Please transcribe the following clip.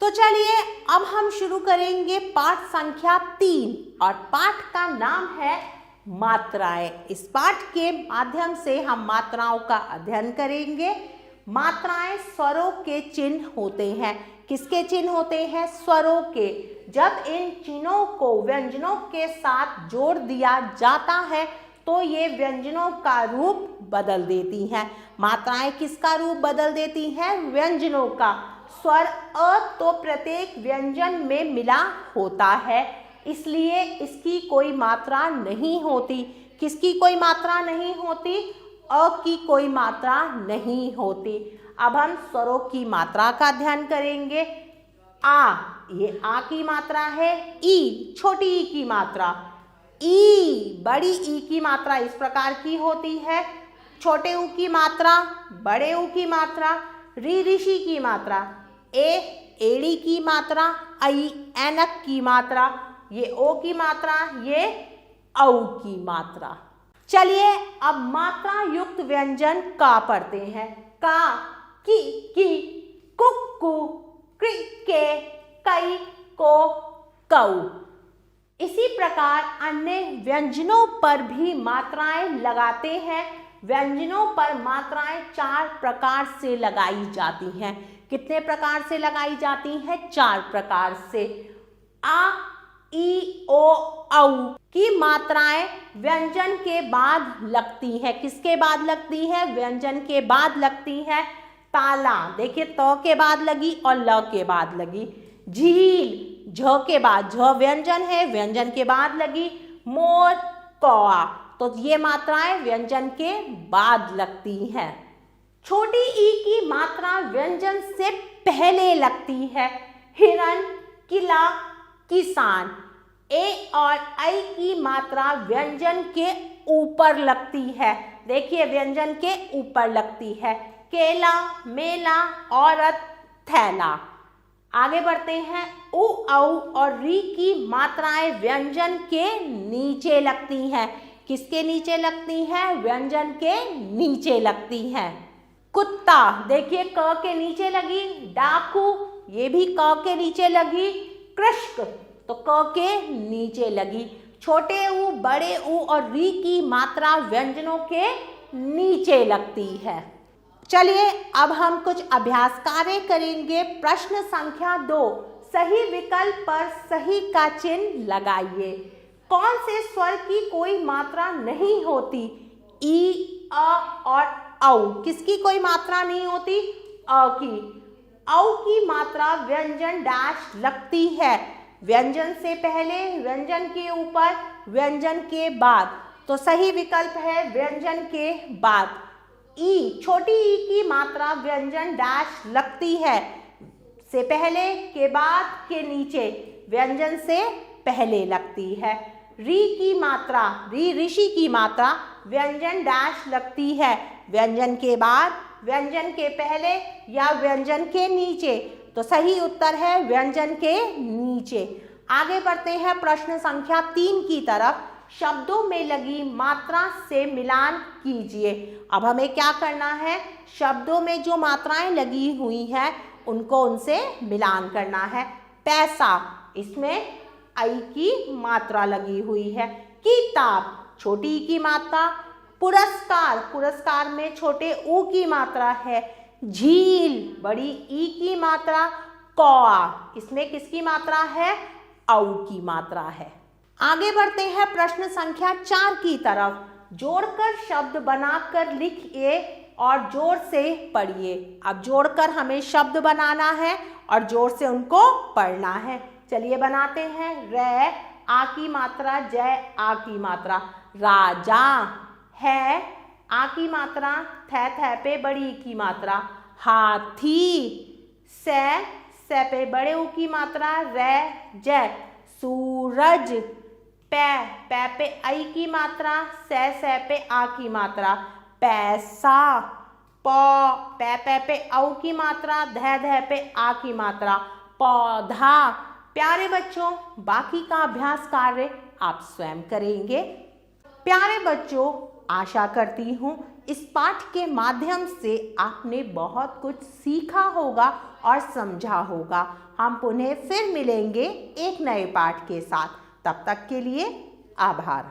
तो चलिए अब हम शुरू करेंगे पाठ संख्या 3 और पाठ का नाम है मात्राएं। इस पाठ के माध्यम से हम मात्राओं का अध्ययन करेंगे। मात्राएं स्वरों के चिन्ह होते हैं। किसके चिन्ह होते हैं? स्वरों के। जब इन चिन्हों को व्यंजनों के साथ जोड़ दिया जाता है तो ये व्यंजनों का रूप बदल देती हैं। मात्राएं किसका रूप बदल देती हैं? व्यंजनों का। स्वर अ तो प्रत्येक व्यंजन में मिला होता है, इसलिए इसकी कोई मात्रा नहीं होती। किसकी कोई मात्रा नहीं होती? अ की कोई मात्रा नहीं होती। अब हम स्वरों की मात्रा का अध्ययन करेंगे। आ, ये आ की मात्रा है। ई, छोटी ई की मात्रा। ई, बड़ी ई की मात्रा इस प्रकार की होती है। छोटे ऊ की मात्रा, बड़े ऊ की मात्रा। री, ऋषि की मात्रा। ए, एड़ी की मात्रा। आई, ऐनक की मात्रा। ये ओ की मात्रा, ये औ की मात्रा। चलिए अब मात्रा युक्त व्यंजन का पढ़ते हैं। का, की, कुक्कू, क्रिके, कई, को, कऊ। इसी प्रकार अन्य व्यंजनों पर भी मात्राएं लगाते हैं। व्यंजनों पर मात्राएं 4 प्रकार से लगाई जाती हैं। कितने प्रकार से लगाई जाती हैं? 4 प्रकार से। आ, ई, ओ, औ की मात्राएं व्यंजन के बाद लगती है। किसके बाद लगती है? व्यंजन के बाद लगती है। ताला, देखिए त के बाद लगी और ल के बाद लगी। झील, झ के बाद, झ व्यंजन है, व्यंजन के बाद लगी। मोर, कौआ, तो ये मात्राएं व्यंजन के बाद लगती हैं। छोटी ई की मात्रा व्यंजन से पहले लगती है। हिरन, किला, किसान। ए और आई की मात्रा व्यंजन के ऊपर लगती है। देखिए व्यंजन के ऊपर लगती है। केला, मेला, औरत, थैला। आगे बढ़ते हैं। उ, औ और री की मात्राएं व्यंजन के नीचे लगती हैं। किसके नीचे लगती हैं? व्यंजन के नीचे लगती हैं। कुत्ता, देखिए क के नीचे लगी। डाकू, ये भी क के नीचे लगी। कृषक, तो क के नीचे लगी। छोटे ऊ, बड़े ऊ और री की मात्रा व्यंजनों के नीचे लगती है। चलिए अब हम कुछ अभ्यास कार्य करेंगे। प्रश्न संख्या 2, सही विकल्प पर सही का चिन्ह लगाइए। कौन से स्वर की कोई मात्रा नहीं होती? ई, अ और औ। किसकी कोई मात्रा नहीं होती? अ की। औ की मात्रा व्यंजन डैश लगती है। व्यंजन से पहले, व्यंजन के ऊपर, व्यंजन के बाद, तो सही विकल्प है व्यंजन के बाद। ई, छोटी ई की मात्रा व्यंजन डैश लगती है। से पहले, के बाद, के नीचे, व्यंजन से पहले लगती है। री की मात्रा, री ऋषि की मात्रा व्यंजन डैश लगती है। व्यंजन के बाद, व्यंजन के पहले या व्यंजन के नीचे, तो सही उत्तर है व्यंजन के नीचे। आगे बढ़ते हैं प्रश्न संख्या 3 की तरफ। शब्दों में लगी मात्रा से मिलान कीजिए। अब हमें क्या करना है? शब्दों में जो मात्राएं लगी हुई हैं उनको उनसे मिलान करना है। पैसा, इसमें आई की मात्रा लगी हुई है। किताब, छोटी ई की मात्रा। पुरस्कार, पुरस्कार में छोटे ऊ की मात्रा है। झील, बड़ी ई की मात्रा। कौआ, इसमें किसकी मात्रा है? औ की मात्रा है। आगे बढ़ते हैं प्रश्न संख्या 4 की तरफ। जोड़कर शब्द बनाकर लिखिए और जोर से पढ़िए। अब जोड़कर हमें शब्द बनाना है और जोर से उनको पढ़ना है। चलिए बनाते हैं। रै, आ की मात्रा, जय, आ की मात्रा। राजा, है, आ की मात्रा, थे पे बड़ी की मात्रा। हाथी, से पे बड़े ऊ की मात्रा, रै, जय। सूरज, पै पे आई की मात्रा, से पे आ की मात्रा। पैसा, पै पे औ की मात्रा, ध पे आ की मात्रा। पौधा। प्यारे बच्चों, बाकी का अभ्यास कार्य आप स्वयं करेंगे। प्यारे बच्चों, आशा करती हूँ इस पाठ के माध्यम से आपने बहुत कुछ सीखा होगा और समझा होगा। हम पुनः फिर मिलेंगे एक नए पाठ के साथ। तब तक के लिए आभार।